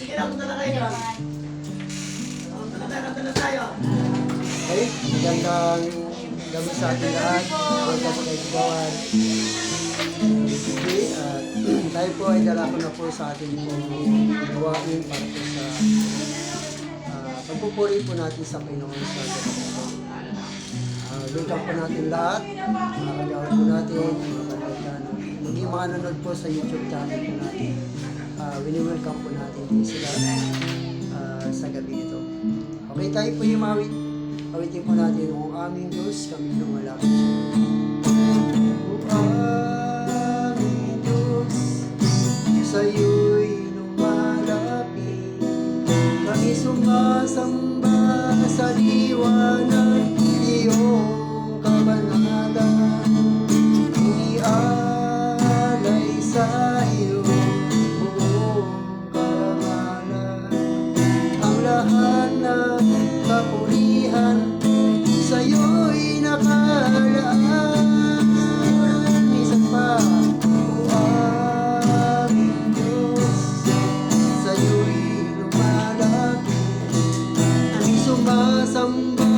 Sige lang, punta na kayo. Punta na tayo. Okay, magandang gabi sa ating lahat. Welcome po kay Gawan. Okay, at tayo po ay dala ko na po sa ating gawain para po sa pagpupuri po natin sa Panginoon sa gabi na ito. Welcome po natin lahat, mga kagawad po natin, maging mga nanonood po sa YouTube channel po natin. Wini-welcome po natin po sila sa gabi ito. Okay, tayo po yung mawit. Awitin po natin ang aming Diyos, kami lumalapit sa iyo. O aming Diyos, sa iyo'y lumalapit. Kami sumasamba sa liwanag iyong kabanalan. Ialay sa iyo buong karangalan. Ang lahat ng kapurihan sa'yo'y nakalaan. Minsan pa, o aming Diyos, sa'yo'y lumalapit. Kami sumasamba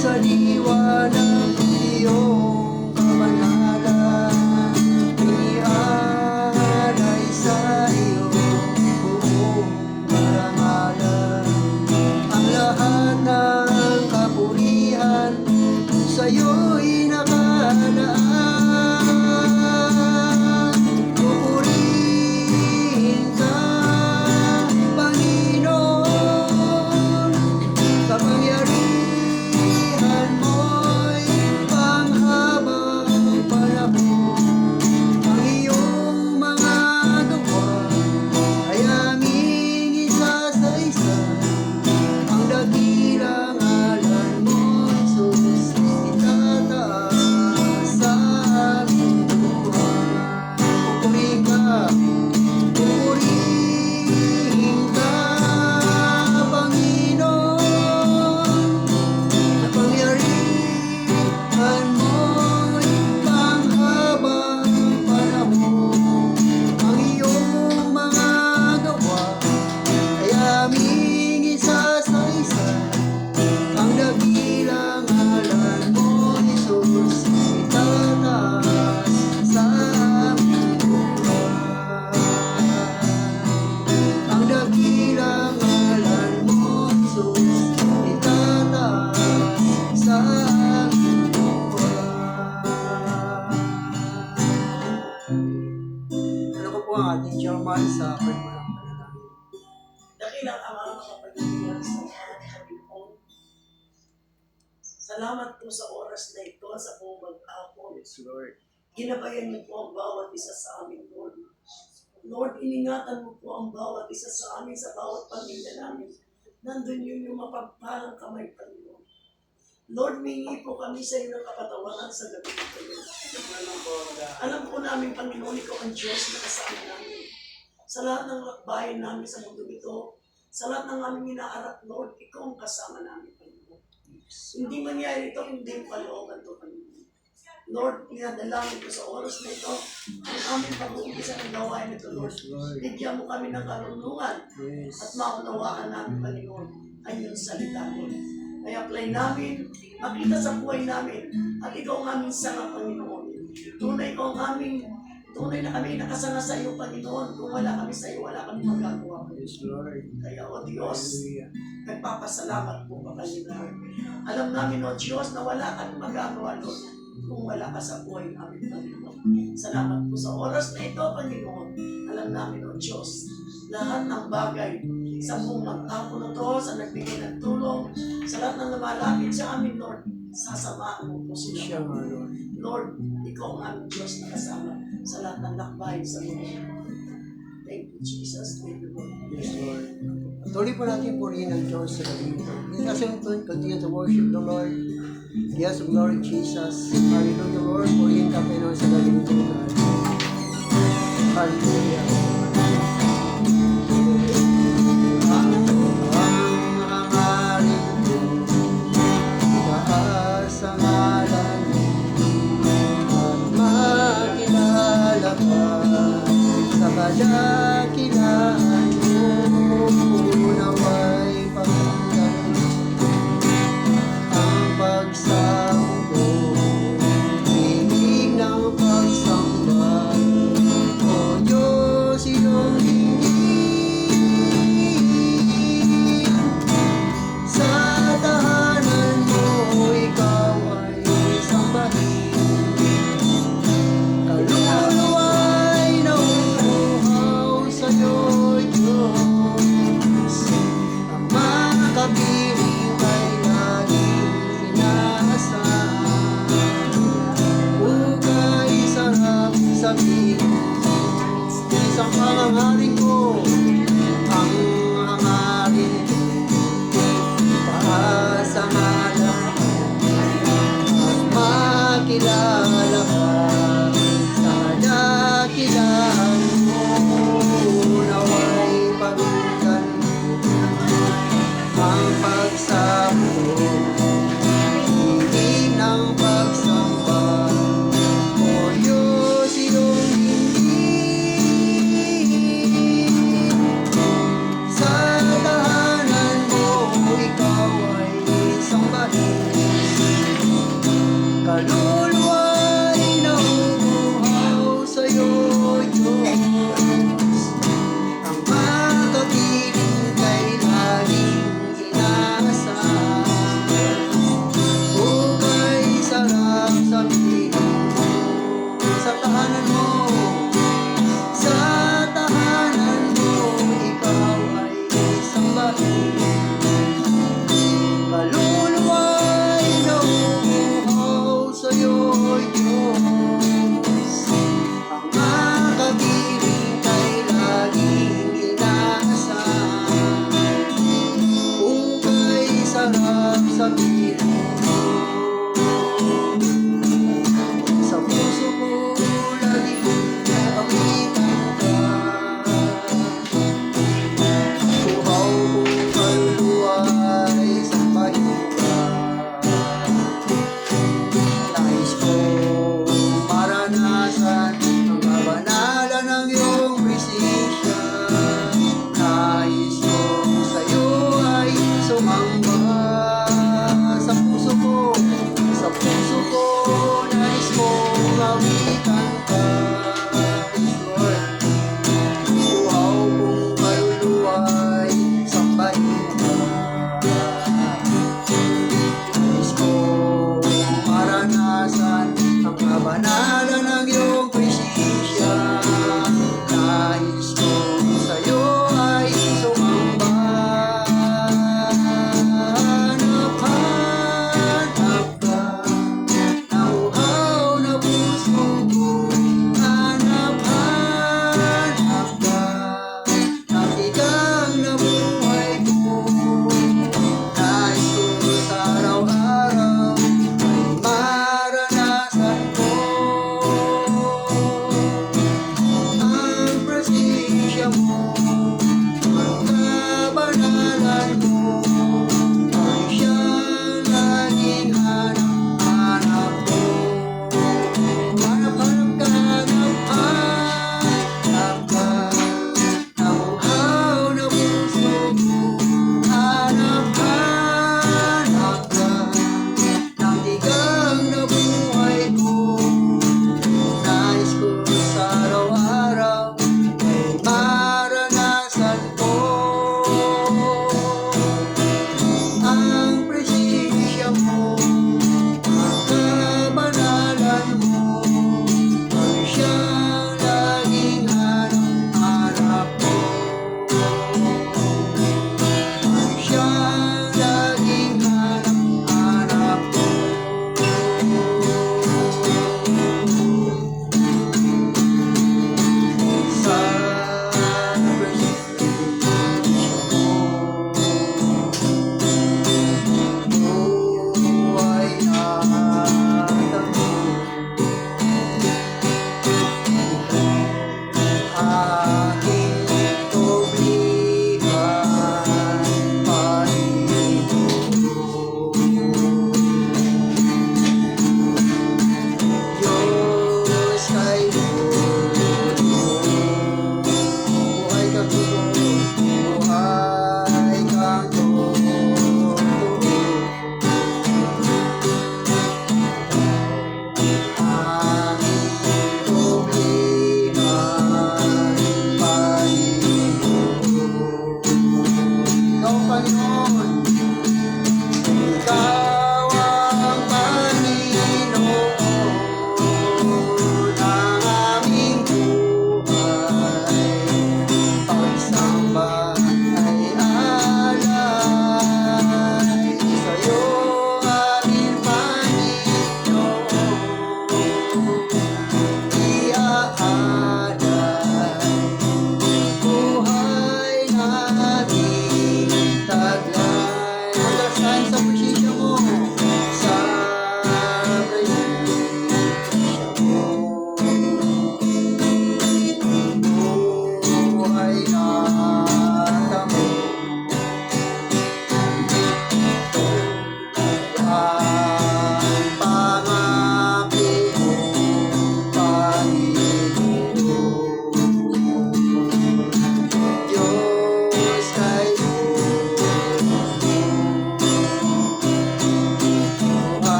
sa liwanag iyong kabanalan. Ialay sa iyo buong karangalan. Ang lahat ng kapurihan sa'yo'y nakalaan. Pupurihin ka, Panginoon, kapangyarihan mo'y panghabang panahon. Ang iyong mga gawa ay aming isa-sa-isa. Ang dakilang ngalan mo, Jesus, itataas sa aming buhay. Pupurihin ka, Panginoon, kapangyarihan mo'y panghabang panahon. Ang iyong mga gawa ay aming isa-sa-isa. Ang dakilang ngalan mo, Jesus, itataas sa aming buhay. Ang dakilang ngalan mo, Jesus, itataas sa aming buhay. Ano ko po ang ating chairman sa pagmulang panalangin? Dakilang Ama, makapagbigyan sa mga Panginoon. Salamat po sa oras na ito, sa buong mag-apon. Yes, Lord. Ginabayan niyo po ang bawat isa sa amin, Lord. Lord, iningatan mo po ang bawat isa sa amin, sa bawat pamilya namin. Nandun yun yung mapagpalang kamay, Panginoon. Lord, mingi po kami sa iyo ng kapatawaran sa gabi ito, Lord. Alam po namin, Panginoon, ikaw ang Diyos na kasama namin. Sa lahat ng lakbayan namin sa mundo ito, sa lahat ng aming inaarap, Lord, ikaw ang kasama namin, Panginoon. Hindi mangyari ito, hindi yung kalooban ito, Panginoon. Lord, pinadalangin ko sa oras na ito, ang aming pag-uumpisa ng gawain ito, Lord. Bigyan mo kami ng karunungan Yes. at maunawaan namin, Panginoon, ang iyong salita, Lord. Kaya apply namin, makita sa buhay namin, at ikaw ang aming sanga, Panginoon. Tunay na kami nakasanga sa iyo, Panginoon. Kung wala kami sa iyo, wala kami magagawa. Yes, Lord. Kaya, O Diyos, Hallelujah. nagpapasalamat po ka kanina. Alam namin, O Diyos, na wala kami magagawa, Lord, kung wala ka sa buhay namin, Panginoon. Salamat po sa oras na ito, Panginoon. Alam namin, O Diyos, lahat ng bagay sa buong mag-apo na to, sa nagbigay ng tulong, sa lahat ng lumalapit sa amin, Lord, sasamaan mo po Siya sila. nga, Lord. Lord, ikaw ang aming Diyos na kasama sa lahat ng lakbayin sa mundo. Thank you, Jesus. Thank you, Lord. Yes, Lord. Tuloy po natin purihin ang Diyos sa gabi ito. Let us continue to worship the Lord. Yes, glory Jesus. Hallelujah, Lord. Purihin ka, Panginoon, sa gabi ito, God. Hallelujah. Kadakilaan mo.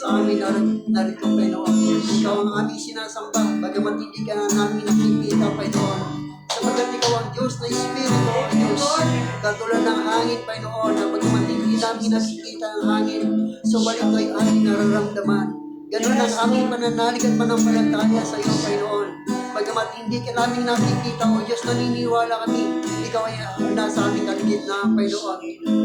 amin narito, Panginoon. Ikaw ang aming sinasamba, bagamat hindi ka namin nakikita, Panginoon. Sapagkat ikaw ang Diyos na Espiritu, O Diyos. Katulad ng hangin, Panginoon, na bagamat hindi namin nakikita ang hangin, subalit ay aming nararamdaman. Ganun ang aming pananalig at panampalataya sa iyo, Panginoon. Bagamat hindi ka namin nakikita, O Diyos, naniniwala kami, ikaw ay nasa aming kaligitnaan, Panginoon.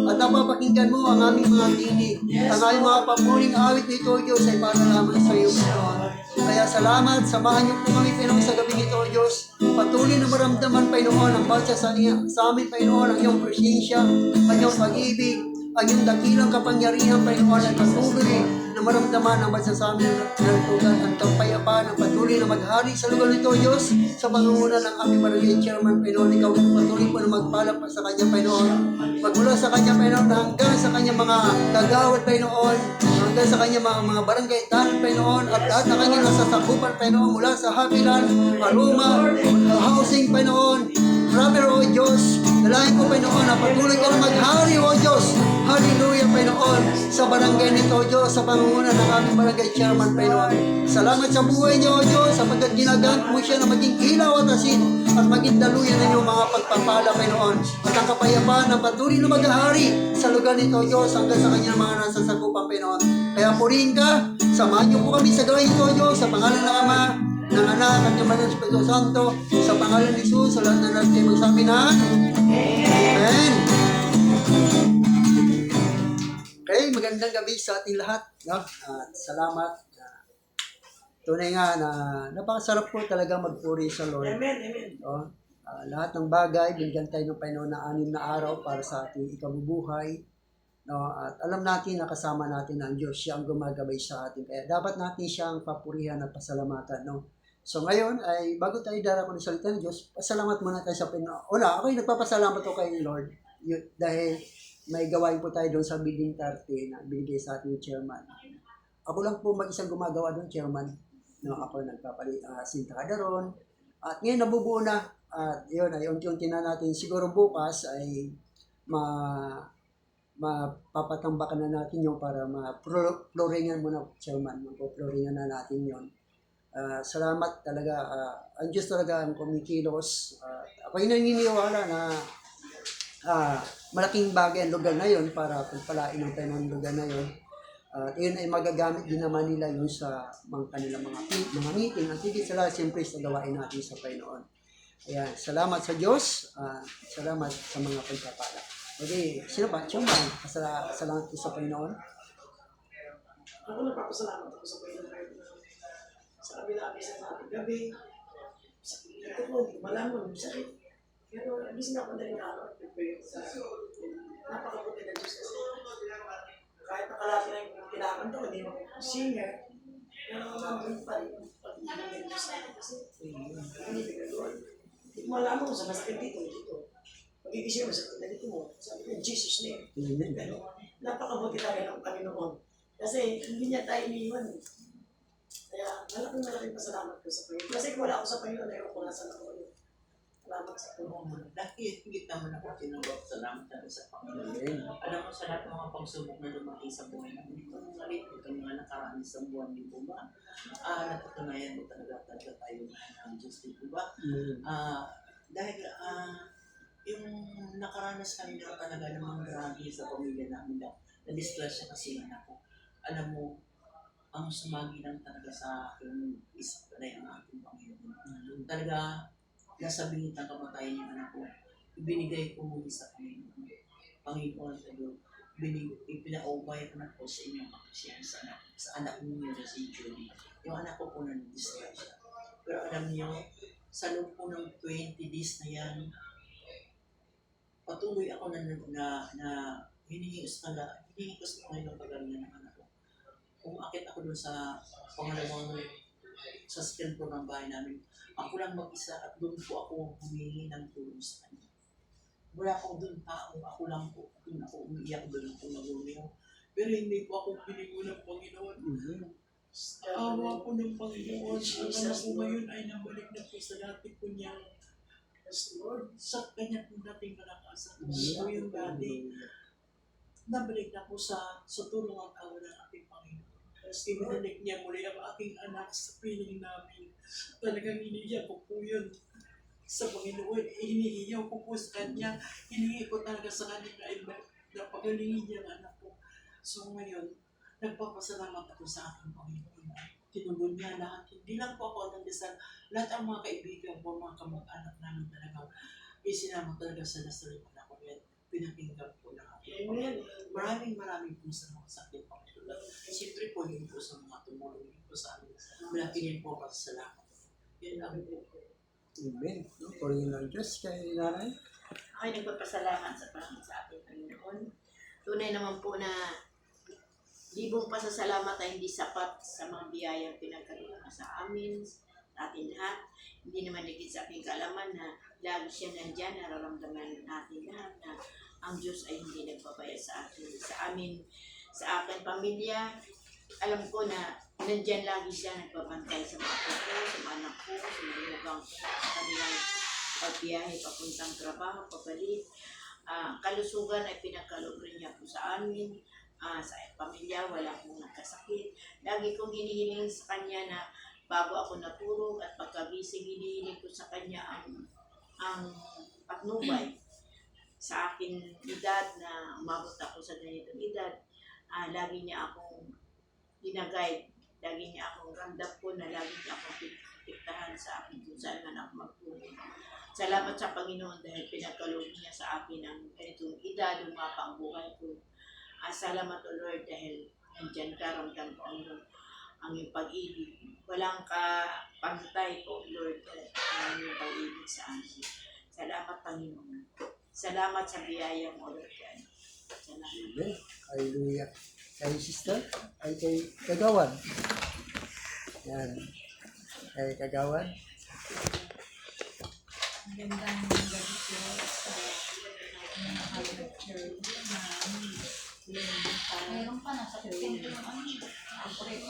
At napapakinggan mo ang aming mga tinig. Ang aming mga papuling awit nito, O Diyos, ay para lamang sa iyo, Panginoon. Kaya salamat, samahan niyo po kami, Panginoon, sa gabi nito, O Diyos. Patuloy na maramdaman, Panginoon, ang bawat sa amin, Panginoon, ang iyong presensya, ang iyong pag-ibig, ang iyong dakilang kapangyarihan, Panginoon, ay patuloy na maramdaman ang bawat sa amin na lugar ang kapayapaan, ang patuloy na maghari sa lugar nito, Diyos, sa pangunguna ng aming barangay chairman, Panginoon. Ikaw ang patuloy po na magpalak pa sa kanya, Panginoon. Magmula sa kanya, Panginoon, hanggang sa kanya mga kagawad, Panginoon, hanggang sa kanya mga barangay tanod, Panginoon, at lahat na kanya nasasakupan, Panginoon, mula sa Habilan, Aroma, Housing, Panginoon, Brother, O Diyos, nalahin ko, Panginoon, na patuloy ka na maghari, O Diyos. Hallelujah, Panginoon, sa barangay nito, O Diyos, sa pangunguna ng aming barangay chairman, Panginoon. Salamat sa buhay niyo, O Diyos, sapagkat ginagamit mo siya na maging ilaw at asin at maging daluyan ng iyong mga pagpapala, Panginoon. At ang kapayapaan ng patuloy na maghahari sa lugar nito, O Diyos, hanggang sa kanyang mga nasasakupan, Panginoon. Kaya purihin ka, samahan niyo po kami sa gawin ito, O Diyos, sa pangalan ng Ama, ng Anak, at ng Banal na Espiritu Santo, sa pangalan ni Jesus, sa lahat na natin magsabi na, Amen. Okay, magandang gabi sa ating lahat. No? At salamat. Tunay nga na napakasarap po talaga magpuri sa Lord. Amen, amen. No? Lahat ng bagay, binigyan tayo ng Panginoon na 6 na araw para sa ating ikabubuhay. No? At alam natin na kasama natin ang Diyos. Siya ang gumagabay sa atin. Kaya dapat natin siyang papurihan at pasalamatan. No? So ngayon, ay bago tayo darako ng salita ng Diyos, pasalamat muna tayo sa Panginoon. Una, ako'y nagpapasalamat ko kay Lord. Dahil may gawain po tayo doon sa Building 30 na binigay sa ating chairman. Ako lang po mag-isang gumagawa doon, chairman. No, ako nagpapalit sintada ron. At ngayon nabubuo na. At yun, ay unti-unti na natin. Siguro bukas ay mapapatambakan na natin yung para ma-floringan muna, chairman. Mag-floringan na natin yun. Salamat talaga. Ang Diyos talaga ang kumikilos. Ako'y naniniwala na malaking bagay ang lugar na yun para pagpalain ng tayo ng lugar na yun. Yun ay magagamit din naman nila yun sa kanilang mga meeting. At higit sa lahat, siyempre sa gawain natin sa Panginoon. Ayan, salamat sa Diyos. Salamat sa mga pagpapala. Okay, sino ba? Chumban, salamat po sa Panginoon. Ako nagpapasalamat ako sa Panginoon. Sa kabila sa ating gabi, ito po, hindi ko malaman, sakit. Pero gising ako na rin araw at napakabuti na Diyos kasi kahit nakalaki na yung kinakanta ko, hindi mo singer, pero nandun pa rin yung pag-ibig ng Diyos natin kasi hindi ka doon. Hindi ko malaman kung saan masakit dito. Pag-iisip mo sa dito mo, sabi ko, Jesus name. Pero napakabuti talaga ng Panginoon kasi hindi niya tayo iniwan. Kaya malaking pasalamat ko sa Panginoon. Kasi kung wala ako sa Panginoon, ayaw ko nasa ako. Salamat sa Panginoon. Dahil higit naman ako tinawag, salamat namin sa Panginoon. Alam mo sa lahat ng mga pagsubok na dumating sa buhay namin, itong mga nakaraan sa buwan, di po ba? Natutunayan mo talaga tayo ng Diyos, di po ba? Dahil yung nakaranas kami na talaga namang grabe sa pamilya namin na-distress siya kasi anak ko. Alam mo, ang sumagi lang talaga sa aking isip na yung ating Panginoon. Talaga, nasa bingit ng kamatayan yung anak ko. Ibinigay ko muli sa Panginoon. Panginoon, ipinaubay anak ko sa inyong aksyon sa anak niyo na si Julie. Yung anak ko po na-distress siya. Pero alam niyo, sa loob po ng 20 days na yan, patuloy ako na hiningi ko sa Panginoon pagalingan ng anak ko. Umakit ako doon sa pangalawang sa second floor ng bahay namin. Ako lang mag-isa at doon po ako humingi ng tulong sa kanya. Wala akong doon tao, ako lang po. Doon ako umiiyak, doon ako naguliw. Pero hindi po ako piningo ng Panginoon. Awa po ng Panginoon. Ang anak ko ngayon ay nabalik na po sa dati po niyang sa kanya po dating kalakasan. So yung dati, nabalik na po sa tulong ang kawa ng ating Panginoon. Kasi binalik niya muli ang aking anak sa piling namin. Talagang iniiyak ko po yun sa Panginoon. Hinihiyaw ko po sa Kanya. Hinihingi ko talaga sa Kanya na pagalingin niya ang anak ko. So ngayon, nagpapasalamat ako sa aking Panginoon. Tinugon niya lahat. Hindi lang po ako nagdasal. Lahat ang mga kaibigan ko, mga kamag-anak namin talagang isinama talaga sa nasalipan ako. Yan, pinakinggan po lahat. Amen. Maraming po sa mga sakit Panginoon. Siyempre po yun po sa mga tumulong po sa amin. Malaki din po pasalamat. Yan lang po. Amen. No? Purihin ng Diyos kay nanay. Ako'y nagpapasalamat sa Panginoon sa ating Panginoon. Tunay naman po na libong pasasalamat ay hindi sapat sa mga biyayang pinagkaloob sa amin, sa atin lahat. Hindi naman ligit sa aking kaalaman na lagi siya nandyan, nararamdaman natin lahat na ang Diyos ay hindi nagpapaya sa atin. Sa amin, sa aking pamilya, alam ko na nandyan lagi siya nagpapantay sa mga apo ko, sa mga anak ko, sa mga lugang kanilang pagbiyahe, papuntang trabaho, pabalik. Kalusugan ay pinagkaloob rin niya po sa amin. Sa pamilya, wala akong nagkasakit. Lagi kong hinihiling sa Kanya na bago ako natulog at pagkagising, hinihiling ko sa Kanya ang patnubay sa aking edad na umabot ako sa ganitong edad. Lagi niya akong ginaguide. Lagi niya akong ramdam ko na lagi niya akong piktahan sa akin kung saan man ako magtulog. Salamat sa Panginoon dahil pinagkaloob niya sa akin ang ganitong edad, umapa ang buhay ko. Salamat o Lord dahil nandyan ka, ramdam ko ang iyong pag-ibig. Walang kapantay po Lord ang iyong pag-ibig sa amin. Salamat Panginoon. Salamat sa biyaya mo Lord. Salamat. Amen. Hallelujah. Kay sister, ay kay Kagawad. Yan. Kay Kagawad. Magandang gabi po sa mga church na mayroon pa nasa 15 yung ako rin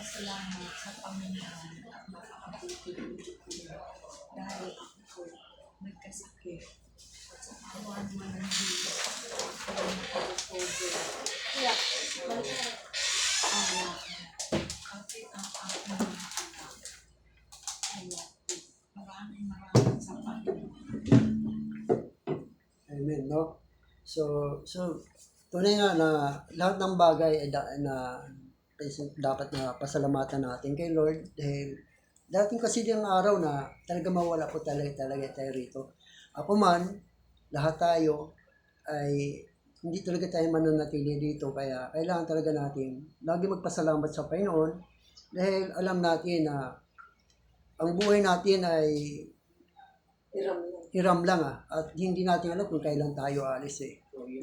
salamat sa Panginoon at napakabuti ko dahil ako nagkasakit at sa awan man ng Diyos ako nakarecover kaya kapit ang aking mga anak kaya maraming sa Panginoon. Amen, no? So, tunay nga na lahat ng bagay ay dapat na pasalamatan natin kay Lord dahil dating kasi yung araw na talaga mawala po talaga tayo rito. Ako man, lahat tayo ay hindi talaga tayo mananatili dito kaya kailangan talaga natin lagi magpasalamat sa Panginoon dahil alam natin na ang buhay natin ay hiram lang at hindi natin alam kung kailan tayo alis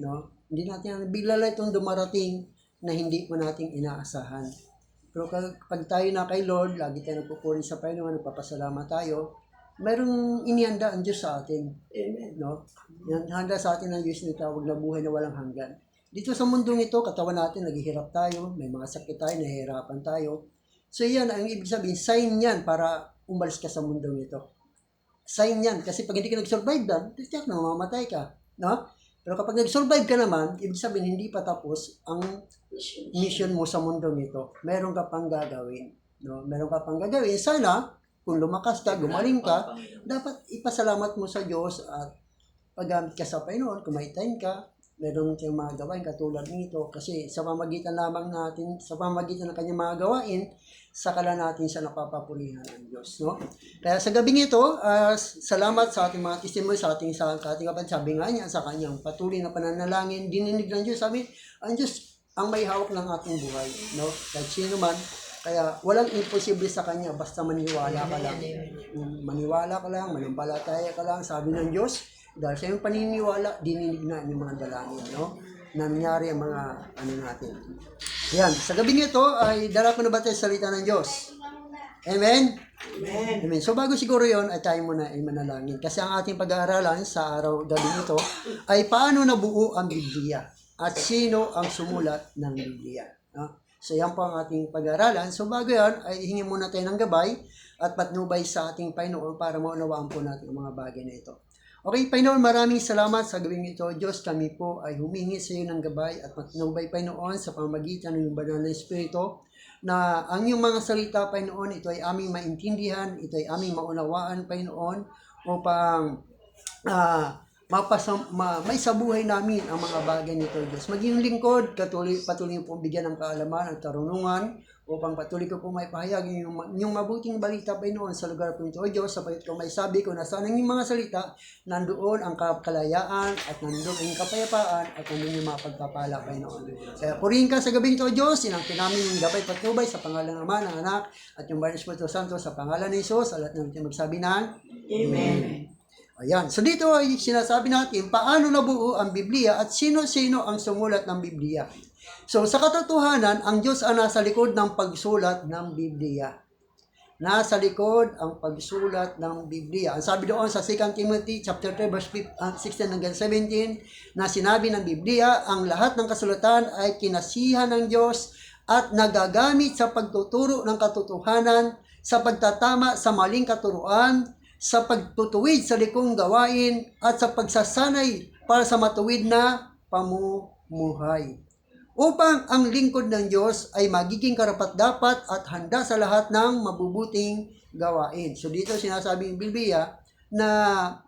no? Hindi natin bigla lang itong dumarating na hindi po natin inaasahan. Pero kapag tayo na kay Lord, lagi tayo nagpupuri sa Panginoon, nagpapasalamat tayo, mayroong inihanda ang Diyos sa atin. Amen. No? Handa sa atin ang Diyos na tawag na buhay na walang hanggan. Dito sa mundong ito, katawan natin, naghihirap tayo, may mga sakit tayo, nahihirapan tayo. So yan, ang ibig sabihin, sign yan para umalis ka sa mundong ito. Sign yan, kasi pag hindi ka nag-survive doon, tiyak na mamamatay ka. No? Pero kapag nag-survive ka naman, ibig sabihin hindi pa tapos ang mission mo sa mundong ito. Meron ka pang gagawin. No? Meron ka pang gagawin. Sana, kung lumakas ka, gumaling ka, dapat ipasalamat mo sa Diyos at paggamit ka sa Panginoon, kumaitayin ka, meron kayong mga gawain katulad nito. Kasi sa pamagitan lamang natin, sa pamagitan ng kanyang mga gawain, sakala natin siya napapapurihan ng Diyos. No? Kaya sa gabing ito, salamat sa ating mga testimony, sa ating kapatid. Sabi nga niya, sa kanyang patuloy na pananalangin, dininig ng Diyos. Sabi, ang Diyos ang may hawak ng ating buhay. No? Kahit sino man, kaya walang imposible sa kanya, basta maniwala ka lang. Maniwala ka lang, manampalataya ka lang, sabi ng Diyos, dahil sa iyong paniniwala, dininig na yung mga dalangin. No? Nangyari ang mga natin. Yan, sa gabi nito ay dala ko na ba tayo salita ng Diyos? Amen? Amen. Amen. So bago siguro yon ay tayo muna ay manalangin. Kasi ang ating pag-aaralan sa gabi nito ay paano nabuo ang Biblia at sino ang sumulat ng Biblia. No? So yan po ang ating pag-aaralan. So bago yan ay hingi muna tayo ng gabay at patnubay sa ating Panginoon para maunawaan po natin ang mga bagay na ito. Okay, Panginoon, maraming salamat sa gawing ito. Diyos, kami po ay humingi sa iyo ng gabay at matnubay, Panginoon, sa pamagitan ng banal na Espiritu na ang iyong mga salita, Panginoon, ito ay aming maintindihan, ito ay aming maunawaan, Panginoon, upang may sa buhay namin ang mga bagay nito, Diyos. Maging lingkod, patuloy po bigyan ng kaalaman at karunungan upang patuloy ko po may pahayag yung mabuting balita, Panginoon, sa lugar po ito, O Diyos, sapagkat ko may sabi ko na saan ang mga salita, nandoon ang kalayaan at nandoon ang kapayapaan at nandoon yung mga pagpapala, Panginoon. Kaya purihin ka sa gabing ito, O Diyos, sinangkin namin yung gabay patnubay sa pangalan ng Ama, ng Anak, at yung Banal Espiritu Santo sa pangalan ni Jesus, at natin magsabi ng Amen. Ayan. So dito ay sinasabi natin paano nabuo ang Biblia at sino-sino ang sumulat ng Biblia. So sa katotohanan, ang Diyos ang nasa likod ng pagsulat ng Biblia. Nasa likod ang pagsulat ng Biblia. Ang sabi doon sa 2 Timothy chapter 3 verse 16 hanggang 17 na sinabi ng Biblia, ang lahat ng kasulatan ay kinasihan ng Diyos at nagagamit sa pagtuturo ng katotohanan, sa pagtatama sa maling katuruan, sa pagtutuwid sa likong gawain at sa pagsasanay para sa matuwid na pamumuhay. Upang ang lingkod ng Diyos ay magiging karapat-dapat at handa sa lahat ng mabubuting gawain. So dito sinasabi ng Biblia na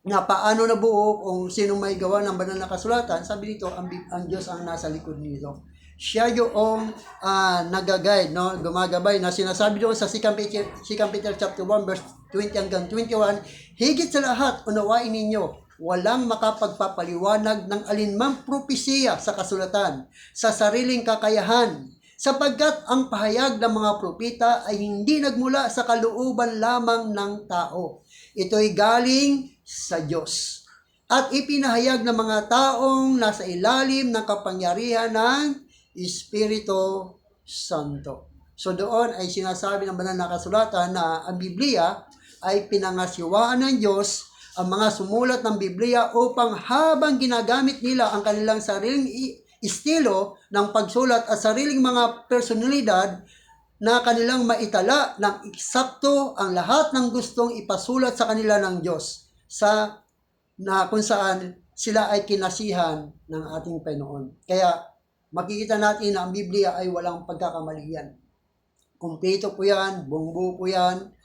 paano nabuo kung sino may gawa ng banal na kasulatan. Sabi dito, ang Diyos ang nasa likod nito. Siya yung nag-guide, no? Gumagabay na sinasabi doon sa 2 Peter chapter 1 verse 20 hanggang 21, higit sa lahat, unawain ninyo, walang makapagpapaliwanag ng alinmang propesiya sa kasulatan, sa sariling kakayahan, sapagkat ang pahayag ng mga propeta ay hindi nagmula sa kalooban lamang ng tao. Ito'y galing sa Diyos. At ipinahayag ng mga taong nasa ilalim ng kapangyarihan ng Espiritu Santo. So doon ay sinasabi ng banal na kasulatan na ang Biblia ay pinangasiwaan ng Diyos ang mga sumulat ng Biblia upang habang ginagamit nila ang kanilang sariling estilo ng pagsulat at sariling mga personalidad na kanilang maitala ng eksakto ang lahat ng gustong ipasulat sa kanila ng Diyos na kung saan sila ay kinasihan ng ating Panginoon. Kaya makikita natin na ang Biblia ay walang pagkakamalian. Kumpleto po yan, buong-buo po yan.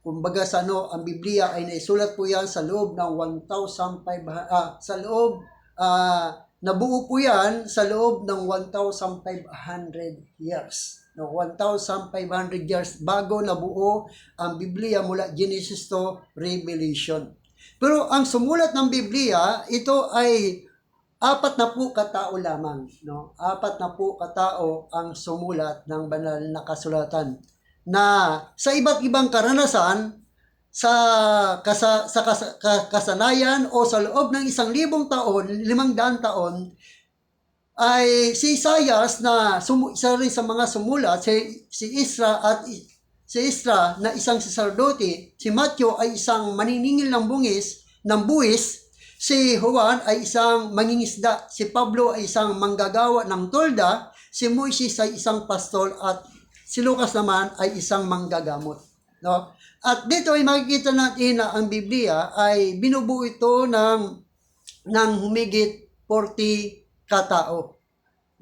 Kumbaga ang Biblia ay naisulat po yan sa loob ng 1,500, nabuo po yan sa loob ng 1,500 years. No, 1,500 years bago nabuo ang Biblia mula Genesis to Revelation. Pero ang sumulat ng Biblia, ito ay 40 katao lamang, no? 40 katao ang sumulat ng banal na kasulatan na sa iba't ibang karanasan sa kasanayan o sa loob ng 1,000 taon, 500 taon ay si Isaias na isa rin sa mga sumulat, si Isra na isang saserdote, si Matthew ay isang maniningil ng buwis, si Juan ay isang mangingisda, si Pablo ay isang manggagawa ng tolda, si Moises ay isang pastor at si Lucas naman ay isang manggagamot. No? At dito ay makikita natin na ang Biblia ay binubuo ito ng humigit 40 katao.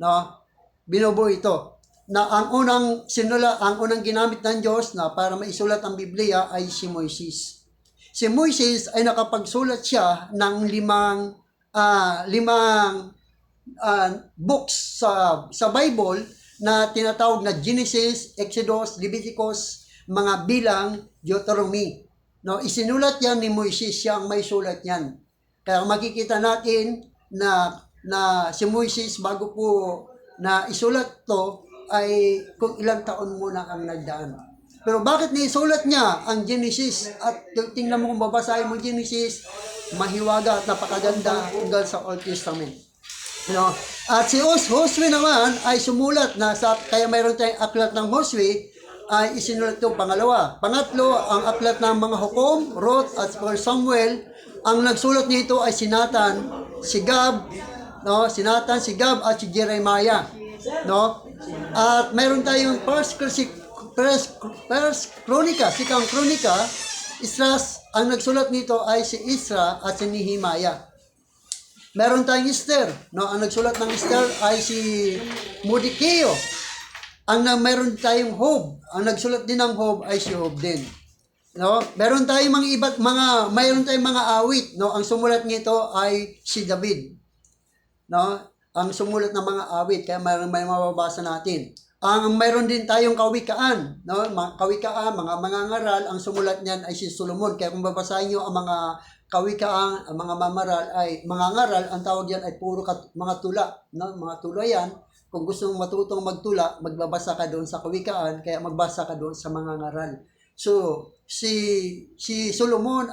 No? Binubuo ito. Na ang unang ginamit ng Diyos na para maisulat ang Biblia ay si Moises. Si Moises ay nakapagsulat siya ng limang books sa Bible na tinatawag na Genesis, Exodus, Leviticus, mga bilang, Deuteronomy. No, isinulat yan ni Moises, siya ang may sulat yan. Kaya makikita natin na si Moises bago po na isulat to ay kung ilang taon muna ang nagdaan. Pero bakit naisulat niya ang Genesis? At tingnan mo kung babasahin mo Genesis, mahiwaga at napakaganda hanggang sa Old Testament. No? At si Josue naman ay sumulat na kaya mayroon tayong aklat ng Josue ay isinulat ito pangalawa. Pangatlo, ang aklat ng mga hukom, Ruth at Samuel, ang nagsulat nito ay si Nathan, si Gab, no? Si Nathan, si Gab at si Jeremiah. No? At mayroon tayong First Kronika, sikang Kronika, ang nagsulat nito ay si Isra at si Nehemiah. Meron tayong Esther, no? Ang nagsulat ng Esther ay si Mordecai. Meron tayong Job. Ang nagsulat din ng Job ay si Job din. No? Meron tayong mayroon tayong mga awit, no? Ang sumulat nito ay si David. No? Ang sumulat ng mga awit, kaya may mababasa natin. Mayroon din tayong kawikaan, no? Kawikaan, mga mangangaral, ang sumulat niyan ay si Solomon. Kaya kung babasahin niyo ang mga kawikaan, ang mga mangangaral, ang tawag yan ay puro mga tula, no? Mga tula yan. Kung gusto mong matutong magtula, magbabasa ka doon sa kawikaan, kaya magbasa ka doon sa mga ngaral. So, si Solomon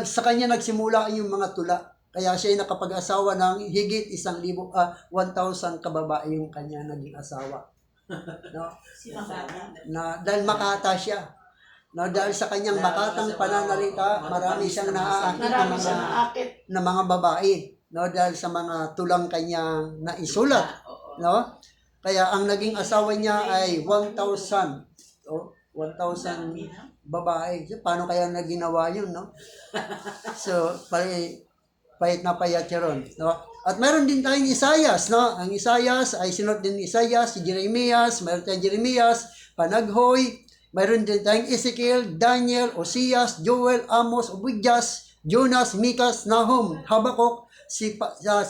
sa kanya nagsimula yung mga tula. Kaya siya ay nakapag-asawa ng higit 1,000 kababae yung kanya naging asawa. No? Si Makata. Dahil makata siya. No, dahil sa kanyang makatang pananalita, marami siyang naakit na mga babae. No, dahil sa mga tulang kanyang naisulat. No? Kaya ang naging asawa niya ay 1,000. 1,000 babae. So, paano kaya naginawa yun, no? So, payat na payat siya ron, no? At meron din tayong Isaias, no? Ang Isaias ay sinulat din ni Isaias, si Jeremias, meron tayong Jeremias, Panaghoy, meron din tayong Ezekiel, Daniel, Osias, Joel, Amos, Obadias, Jonas, Mikas, Nahum, Habakuk, si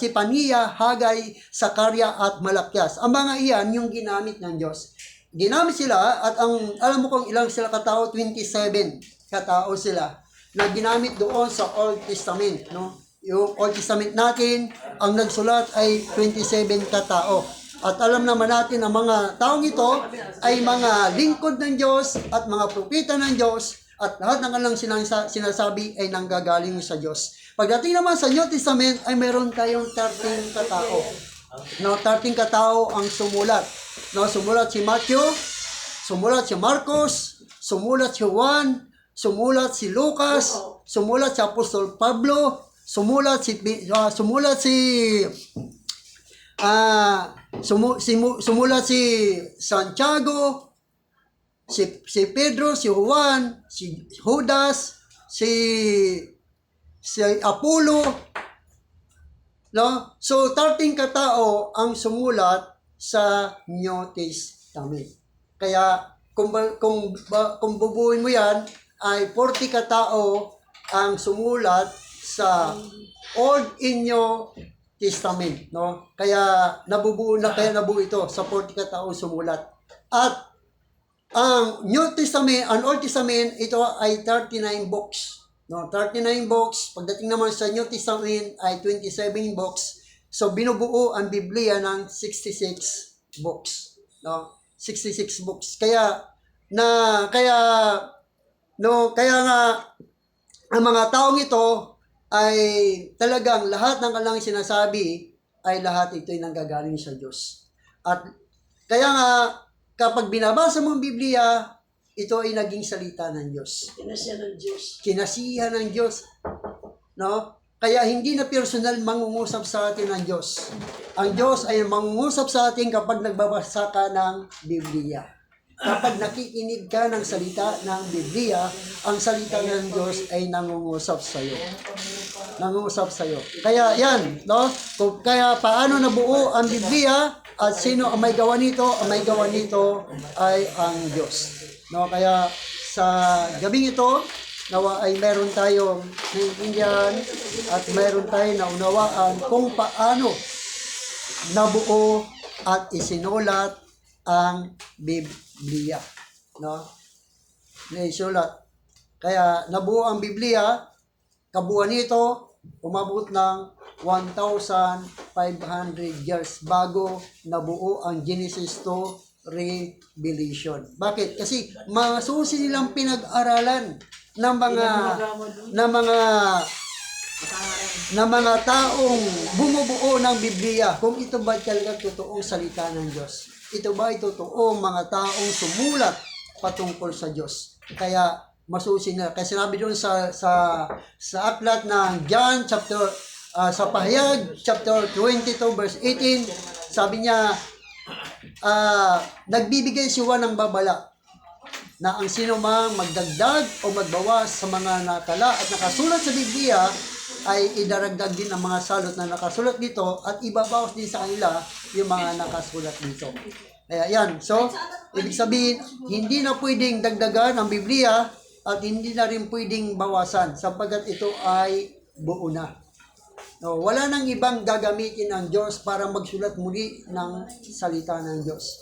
Pania, Hagay, Sakaria, at Malakyas. Ang mga iyan yung ginamit ng Diyos. Ginamit sila at alam mo kung ilang sila katao, 27 katao sila na ginamit doon sa Old Testament, no? Yung Old Testament natin, ang nagsulat ay 27 katao. At alam naman natin ang mga taong ito ay mga lingkod ng Diyos at mga propeta ng Diyos at lahat ng kanilang sinasabi ay nanggagaling sa Diyos. Pagdating naman sa New Testament ay meron tayong 13 katao. No, 13 katao ang sumulat. No, sumulat si Matthew, sumulat si Marcos, sumulat si Juan, sumulat si Lucas, sumulat si Apostol Pablo, sumulat si Santiago, si Pedro, si Juan, si Judas, si Apollo, no? So 13 katao ang sumulat sa New Testament. Kaya kung bubuin mo yan ay 40 katao ang sumulat sa Old in New Testament, no? Kaya nabuo ito sa 40 katao sumulat. At ang New Testament, ang Old Testament, ito ay 39 books. No, 39 books. Pagdating naman sa New Testament ay 27 books. So binubuo ang Biblia ng 66 books. No? 66 books. Kaya nga ang mga taong ito ay talagang lahat ng kanilang sinasabi ay lahat ito ay nanggagaling sa Diyos. At kaya nga kapag binabasa mo ang Biblia, ito ay naging salita ng Diyos. Kinasihan ng Diyos. No? Kaya hindi na personal mangungusap sa atin ang Diyos. Ang Diyos ay mangungusap sa atin kapag nagbabasa ka ng Biblia. Kapag nakikinig ka ng salita ng Biblia, ang salita ng Diyos ay nangungusap sa iyo. Nangungusap sa iyo. Kaya yan, no? Kaya paano nabuo ang Biblia at sino ang may gawa nito? Ang may gawa nito ay ang Diyos. No, kaya sa gabing ito, nawa ay meron tayong naiintindihan at meron tayong naunawaan kung paano nabuo at isinulat ang Biblia. No? Naisulat. Kaya nabuo ang Biblia, kabuuan nito, umabot ng 1,500 years bago nabuo ang Genesis to Revelation. Bakit? Kasi masusi nilang pinag-aralan ng mga taong bumubuo ng Biblia kung ito ba talaga totoong salita ng Diyos. Ito ba ay totoong mga taong sumulat patungkol sa Diyos. Kaya masusi nila. Kasi sinabi doon sa aklat ng John chapter sa Pahayag chapter 22 verse 18, sabi niya nagbibigay si Juan ng babala na ang sino mang magdagdag o magbawas sa mga nakala at nakasulat sa Biblia ay idaragdag din ang mga salot na nakasulat dito at ibabawas din sa kanila yung mga nakasulat dito. Kaya yan. So, ibig sabihin, hindi na pwedeng dagdagan ang Biblia at hindi na rin pwedeng bawasan sapagkat ito ay buo na. No, wala nang ibang gagamitin ang Diyos para magsulat muli ng salita ng Diyos.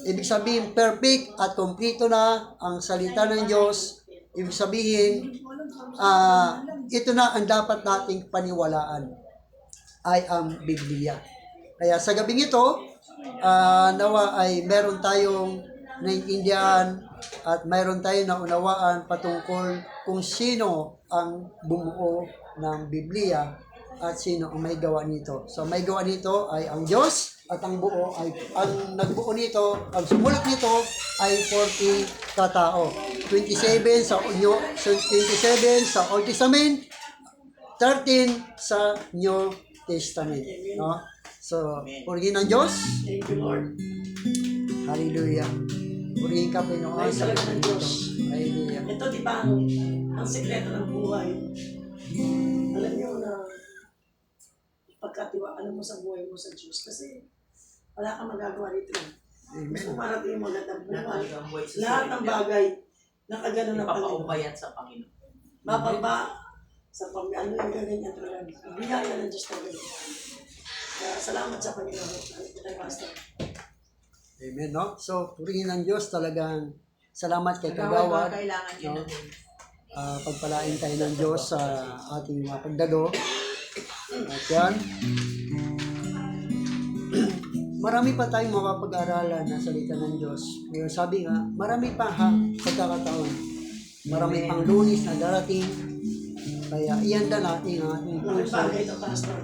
Ibig sabihin, perfect at kompleto na ang salita ng Diyos. Ibig sabihin, ito na ang dapat nating paniwalaan ay ang Biblia. Kaya sa gabing ito, nawa ay meron tayong naiintindihan at mayroon tayong naunawaan patungkol kung sino ang bumuo ng Biblia at sino ang may gawa nito. So may gawa nito ay ang Diyos at ang nagbuo nito, ang sumulat nito ay 40 katao. 27 sa Old Testament, 13 sa New Testament. No? So, purihin ng Diyos. Thank you, Lord. Hallelujah. Purihin ka, Pinoon. Ay, salamat ng Diyos. Hallelujah. Ito, di ba, ang sekreto ng buhay. Alam niyo na pagkatiwaan mo sa buhay mo sa Diyos kasi wala kang magagawa dito. Amen. Gusto parating yung magandang buhay. Ang buhay sa Lahat ng bagay na kagano ng Panginoon. ipapaubayan sa Panginoon. Mababa sa ano yung ganyan talaga. Biyaya ng Diyos talaga. Kaya salamat sa Panginoon. Pastor. Amen, no? So, purihin ng Diyos talagang salamat kay Kagawa, Kagawad. kailangan yun No? na din. Pagpalain tayo ng Diyos sa ating mga pagdalo. At yan. Marami pa tayong mapapag-aralan na salita ng Diyos. Ngayon, sabi nga, marami pa pagkakataon. Marami pang Lunes na darating. Kaya ihanda natin ang ating Laking puso. bagay ito, Pastor.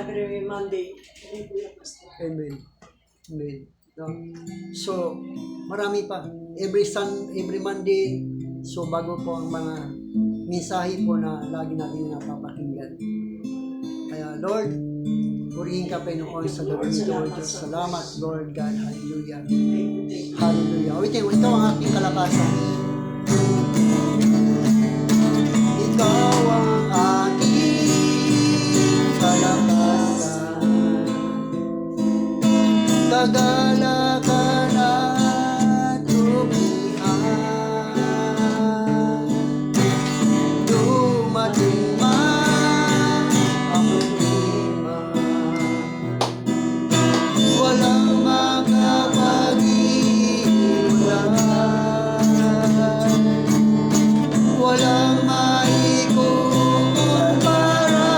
Every Monday. Thank you, Pastor. Amen. Amen. No? So, marami pa. Every Monday, so bago po ang mga mensahe po na lagi natin napapakinggan. Kaya, Lord, purihin ka, Panginoon, sa gabi nito, Lord Diyos. Salamat, Lord God. Hallelujah. Hallelujah. Ulitin, ito ang aking kalakasan. Ikaw ang aking kalakasan. Kagalakan at tupihan. Dumating man ang problema, walang makapag-iulan, walang maikukumpara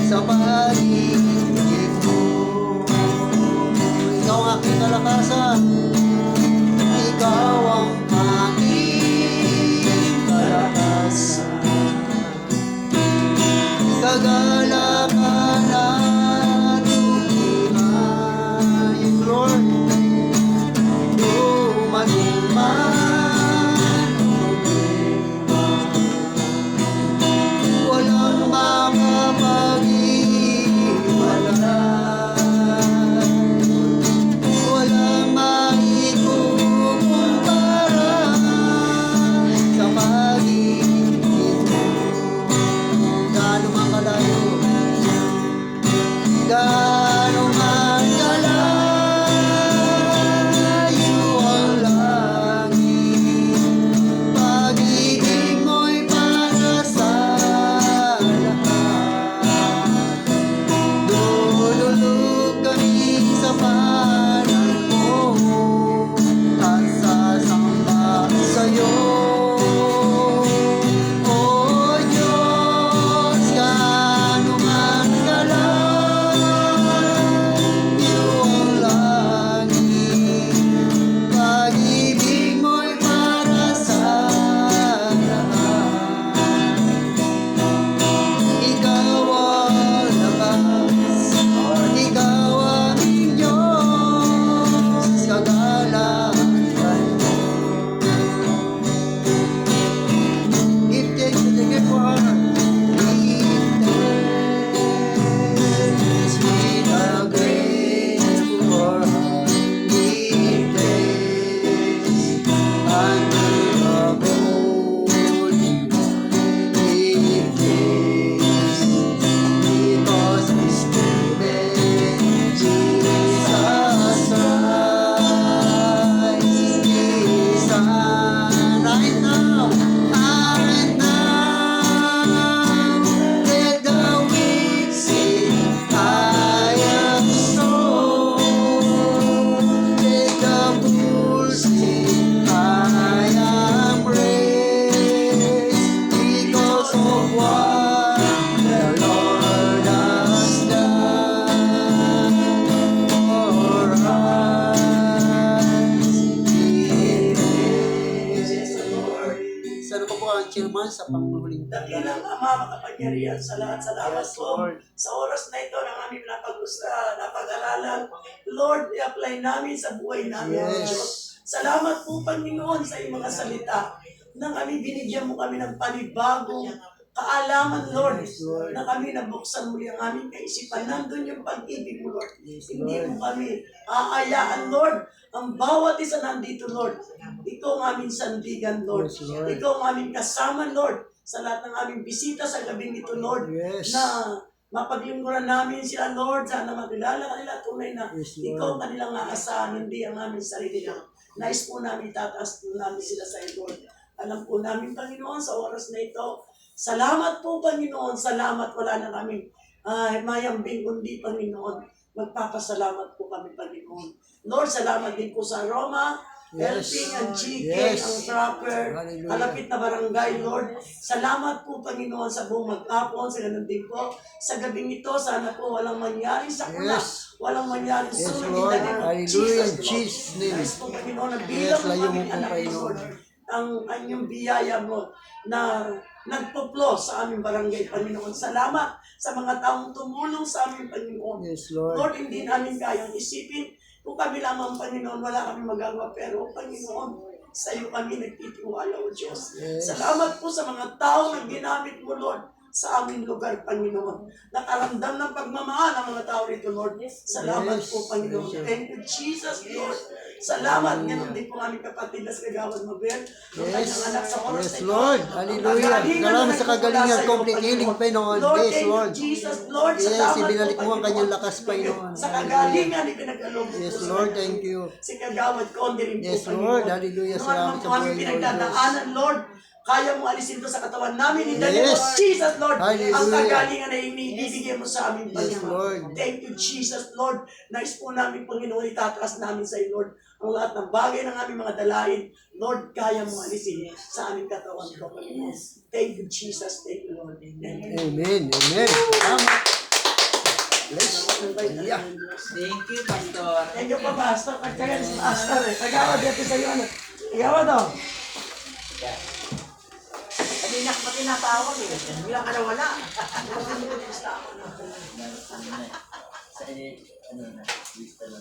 sa pag-ibig mo. naman sa panghuling Dakilang Ama, makapangyarihan sa lahat. Salamat Yes, po Lord. sa oras na ito ng aming napag-aralan. Lord, i-apply namin sa buhay namin. Yes. Diyos. Salamat po, Panginoon, sa iyong mga salita na kami binigyan mo kami ng panibagong kaalaman, Lord, Yes, Lord. na kami nabuksan muli ang aming kaisipan. Nandun yung pag-ibig mo, Lord. Yes, Hindi Lord. mo kami aayaan, Lord. Ang bawat isa nandito, Lord. Ikaw ang aming sandigan, Lord. Yes, Lord. Ikaw ang aming kasama, Lord. Sa lahat ng aming bisita sa gabing ito, Lord. Yes. Na mapaglingkuran namin sila, Lord. Sana makilala kanila tunay na Yes, Lord. ikaw ang kanilang aasahan, hindi ang aming sarili, Lord. Nais po namin, tataas po namin sila sa iyo, Lord. Alam po namin, Panginoon, sa oras na ito, salamat po, Panginoon. Salamat, wala na kami mayambing kundi, Panginoon. Magpapasalamat po kami, Panginoon. Lord, salamat din po sa Roma, Yes. helping and GK, Yes. ang proper, Hallelujah. kalapit na barangay, Lord. Salamat po, Panginoon, sa buong magkapon, sa ganun din po. Sa gabing ito, sana po walang mangyari sa kuna. Yes. Walang mangyari Yes, sa Lord. Jesus, Hallelujah. In Lord. Jesus' name. Nais po, Panginoon, na Yes, bilang ng layo mo aming po, anak, Panginoon. Lord, ang inyong biyaya mo na nagpo-flow sa aming barangay, Panginoon. Salamat sa mga taong tumulong sa aming Panginoon. Yes, Lord. Lord, hindi namin kayang isipin. Kung kami lamang, Panginoon, wala kami magagawa. Pero, Panginoon, sa iyo kami nagtitiwala, O Diyos. Yes. Salamat po sa mga tao na ginamit mo, Lord, sa aming lugar, Panginoon. Nakaramdam ng pagmamahal ang mga tao rito, Lord. Salamat Yes. po, Panginoon. Thank you. Thank you, Jesus, Lord. Salamat. Ganon din po aming kapatid na sa Kagawad Mabel. Ang kanyang anak sa oras Yes, na ito. Lord. Ang Hallelujah. kagalingan na Salamat sa nagmumula kagalingan, sa iyo, complete healing, Panginoon. Lord, Yes, thank you, Lord. Jesus, Lord. Yes, Salamat ibinalik po, mo ang Panginoon. kanyang lakas, Panginoon. Sa kagalingan, ipinagkaloob mo Yes, po sa Lord. kanya. Thank you. Si Kagawad Kondi rin po, Yes, Panginoon. Lord. Hallelujah. Nung Salamat ano sa po aming buhay, Lord pinagdadaanan, Lord, kaya mo alisin to sa katawan namin. In the name Yes. of Jesus, Lord. Hallelujah. Ang kagalingan na inibigay mo sa amin, Yes, Panginoon. Lord. Thank you, Jesus, Lord. Nais po namin, Panginoon, itataas namin sa iyo, Lord. Ang lahat ng bagay ng aming mga dalahin, Lord, kaya mo alisin sa aming katawan ko, Panginoon. Thank you, Jesus. Thank you, Lord. Thank you. Amen. Amen. Salamat. Bless. Yeah. Thank you, Pastor. Thank you pa, Pastor. Pagkagan si Pastor eh. Kagawad dito sa iyo. Ano? Kagawad oh. Kanina ko tinatawag eh. Bilang ka na wala. Sa ano na, lista na.